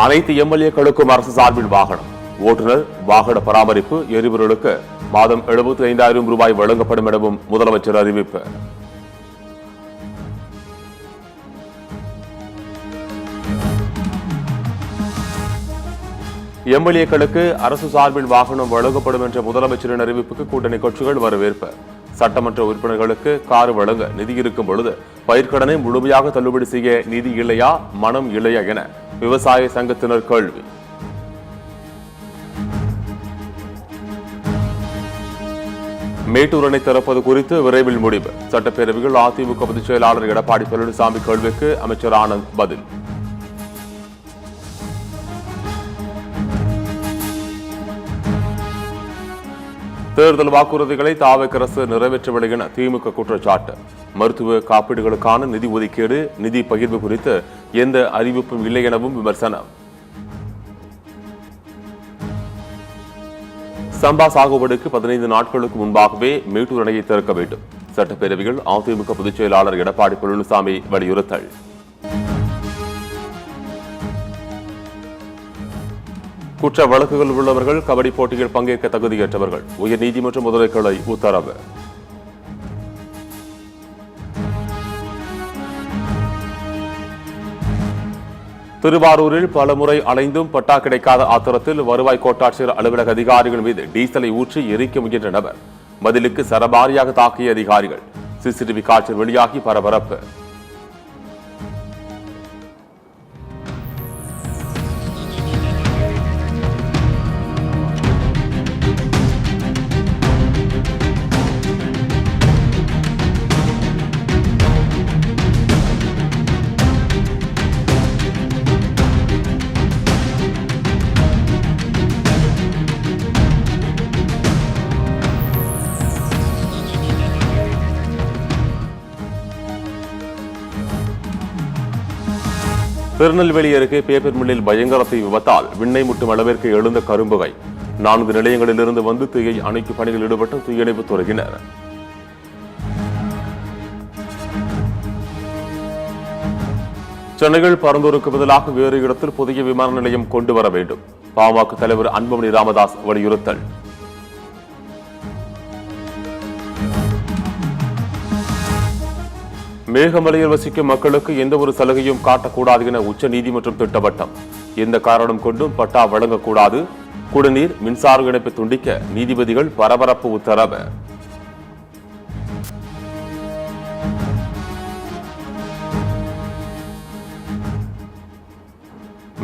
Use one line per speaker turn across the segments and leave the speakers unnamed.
அனைத்து எம்எல்ஏக்களுக்கும் அரசு சார்பில் வாகனம், ஓட்டுநர், வாகன பராமரிப்பு, எரிபொருளுக்கு மாதம் 75,000 ரூபாய் வழங்கப்படும் எனவும் முதலமைச்சர் அறிவிப்பு. எம்எல்ஏக்களுக்கு அரசு சார்பில் வாகனம் வழங்கப்படும் என்ற முதலமைச்சரின் அறிவிப்புக்கு கூட்டணி கட்சிகள் வரவேற்பு. சட்டமன்ற உறுப்பினர்களுக்கு கார் வழங்க நிதி இருக்கும் பொழுது பயிர்க்கடனை முழுமையாக தள்ளுபடி செய்ய நிதி இல்லையா, மனம் இல்லையா என விவசாய சங்கத்தினர் கேள்வி. மேட்டூர் அணை திறப்பது குறித்து விரைவில் முடிவு. சட்டப்பேரவையில் அதிமுக பொதுச் செயலாளர் எடப்பாடி பழனிசாமி கேள்விக்கு அமைச்சர் ஆனந்த் பதில். தேர்தல் வாக்குறுதிகளை தாவேக அரசு நிறைவேற்றவில்லை என திமுக குற்றச்சாட்டு. மருத்துவ காப்பீடுகளுக்கான நிதி ஒதுக்கீடு, நிதி பகிர்வு குறித்து எந்த அறிவிப்பும் இல்லை எனவும் விமர்சனம். சம்பா சாகுபடிக்கு 15 நாட்களுக்கு முன்பாகவே மேட்டூர் அணையை திறக்க வேண்டும். சட்டப்பேரவையில் அதிமுக பொதுச் செயலாளர் எடப்பாடி பழனிசாமி வலியுறுத்தல். குற்ற வழக்குகள் உள்ளவர்கள் கபடி போட்டியில் பங்கேற்க தகுதியற்றவர்கள். உயர்நீதிமன்ற மதுரை கிளை உத்தரவு. திருவாரூரில் பலமுறை அலைந்தும் பட்டா கிடைக்காத ஆத்திரத்தில் வருவாய் கோட்டாட்சியர் அலுவலக அதிகாரிகள் மீது டீசலை ஊற்றி எரிக்க முயன்ற நபர் பதிலுக்கு சரமாரியாக தாக்கிய அதிகாரிகள். சிசிடிவி காட்சி வெளியாகி பரபரப்பு. திருநெல்வேலி அருகே பேப்பர் மில்லில் பயங்கர தீ விபத்தால் விண்ணை முட்டும் அளவிற்கு எழுந்த கரும்புகை. 4 நிலையங்களிலிருந்து வந்து தீயை அணைக்கும் பணியில் ஈடுபட்ட தீயணைப்புத் துறையினர். சென்னையில் பரந்தூருக்கு பதிலாக வேறு இடத்தில் புதிய விமான நிலையம் கொண்டு வர வேண்டும். பாமக தலைவர் அன்புமணி ராமதாஸ் வலியுறுத்தல். மேகமலையில் வசிக்கும் மக்களுக்கு எந்த ஒரு சலுகையும் காட்டக்கூடாது என உச்ச நீதிமன்றம் திட்டவட்டம். எந்த காரணம் கொண்டும் பட்டா வழங்கக்கூடாது. குடிநீர், மின்சார இணைப்பை துண்டிக்க நீதிபதிகள் பரபரப்பு உத்தரவு.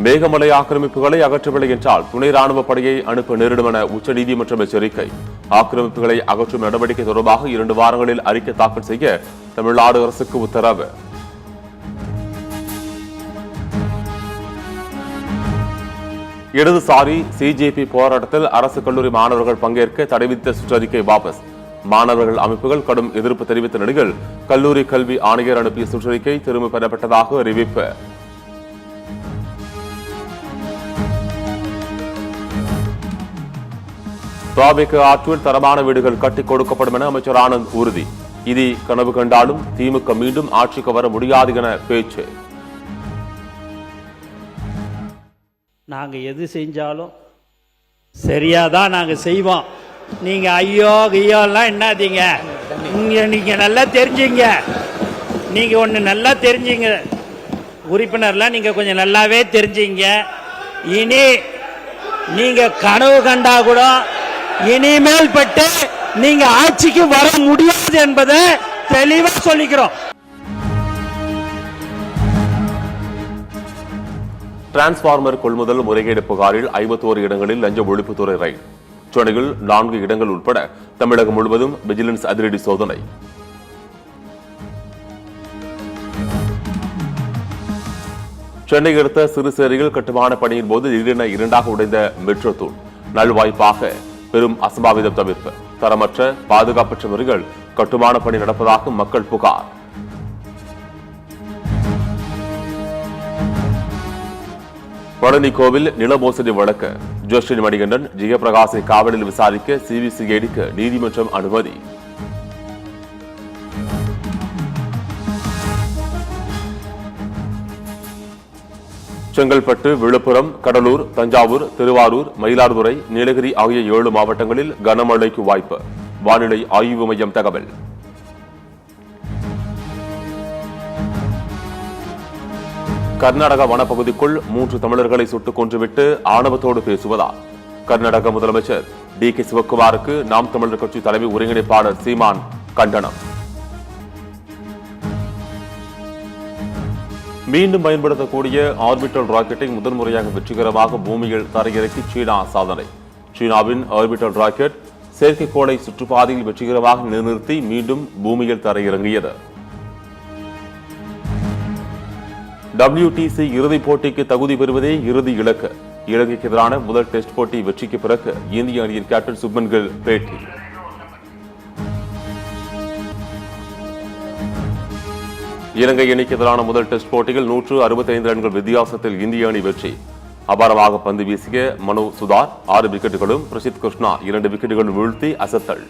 மேகமலை ஆக்கிரமிப்புகளை அகற்றவில்லை என்றால் துணை ராணுவ படையை அனுப்ப நேரிடும் என உச்சநீதிமன்றம் எச்சரிக்கை. ஆக்கிரமிப்புகளை அகற்றும் நடவடிக்கை தொடர்பாக 2 வாரங்களில் அறிக்கை தாக்கல் செய்ய தமிழ்நாடு அரசுக்கு உத்தரவு. இடதுசாரி சிஜேபி போராட்டத்தில் அரசு கல்லூரி மாணவர்கள் பங்கேற்க தடை விதித்த சுற்றறிக்கை வாபஸ். மாணவர்கள் அமைப்புகள் கடும் எதிர்ப்பு தெரிவித்த நிலையில் கல்லூரி கல்வி ஆணையர் அனுப்பிய சுற்றறிக்கை திரும்ப பெறப்பட்டதாக அறிவிப்பு. தாவேக ஆட்சியில் தரமான வீடுகள் கட்டிக் கொடுக்கப்படும் என அமைச்சர் ஆனந்த் உறுதி. இதை கனவு கண்டாலும் திமுக மீண்டும் ஆட்சிக்கு வர முடியாது என பேச்சு.
நாங்க எது செஞ்சாலும் சரியாதான் நாங்க செய்வோம். நீங்க ஐயோ ஐயோலாம் என்னதீங்க. நீங்க நல்லா தெரிஞ்சுங்க. நீங்க ஒன்று நல்லா தெரிஞ்சுங்க. உறுப்பினர்லாம் நீங்க கொஞ்சம் நல்லாவே தெரிஞ்சுங்க. இனி நீங்க கனவு கண்டா கூட இனிமேல் பட்டு நீங்க ஆட்சிக்கு வர முடியாது என்பதை தெளிவா சொல்லிக்கிறோம்.
டிரான்ஸ்பார்மர் கொள்முதல் முறைகேடு புகாரில் 51 இடங்களில் லஞ்ச ஒழிப்புத்துறை ரைட். சென்னையில் 4 இடங்கள் உட்பட தமிழகம் முழுவதும் விஜிலன்ஸ் அதிரடி சோதனை. சென்னை அடுத்த சிறுசேரியில் கட்டுமான பணியின் போது திடீரென 2ஆக உடைந்த மெட்ரோ தூண். நல்வாய்ப்பாக பெரும் அசம்பாவிதம் தவிர்ப்பு. தரமற்ற பாதுகாப்பற்ற முறைகள் கட்டுமான பணி நடப்பதாக மக்கள் புகார். பழனி கோவில் நில மோசடி வழக்கு. ஜோஷின் மணிகண்டன், ஜெயபிரகாசை காவலில் விசாரிக்க சிபிசிஐடிக்கு நீதிமன்றம் அனுமதி. செங்கல்பட்டு, விழுப்புரம், கடலூர், தஞ்சாவூர், திருவாரூர், மயிலாடுதுறை, நீலகிரி ஆகிய 7 மாவட்டங்களில் கனமழைக்கு வாய்ப்பு. வானிலை ஆய்வு மையம் தகவல். கர்நாடக வனப்பகுதிக்குள் 3 தமிழர்களை சுட்டுக் கொன்றுவிட்டு ஆணவத்தோடு பேசுவதால் கர்நாடக முதலமைச்சர் டி.கே. சிவக்குமாருக்கு நாம் தமிழர் கட்சி தலைமை ஒருங்கிணைப்பாளர் சீமான் கண்டனம். மீண்டும் பயன்படுத்தக்கூடிய ஆர்பிட்டல் ராக்கெட்டை முதன்முறையாக வெற்றிகரமாக பூமியில் தரையிறக்கி சீனா சாதனை. சீனாவின் ஆர்பிட்டல் ராக்கெட் செயற்கைக்கோளை சுற்றுப்பாதையில் வெற்றிகரமாக நிலைநிறுத்தி மீண்டும் பூமியில் தரையிறங்கியது. WTC இறுதிப் போட்டிக்கு தகுதி பெறுவதே இறுதி இலக்கு. இலங்கைக்கு எதிரான முதல் டெஸ்ட் போட்டி வெற்றிக்கு பிறகு இந்திய அணியின் கேப்டன் சுப்மன் கில் பேட்டி. இலங்கை அணிக்கு எதிரான முதல் டெஸ்ட் போட்டியில் 165 ரன்கள் வித்தியாசத்தில் இந்திய அணி வெற்றி. அபாரமாக பந்து வீசிய மனு சுதார் 6 விக்கெட்டுகளும், பிரசித் கிருஷ்ணா 2 விக்கெட்டுகளும் வீழ்த்தி அசத்தல்.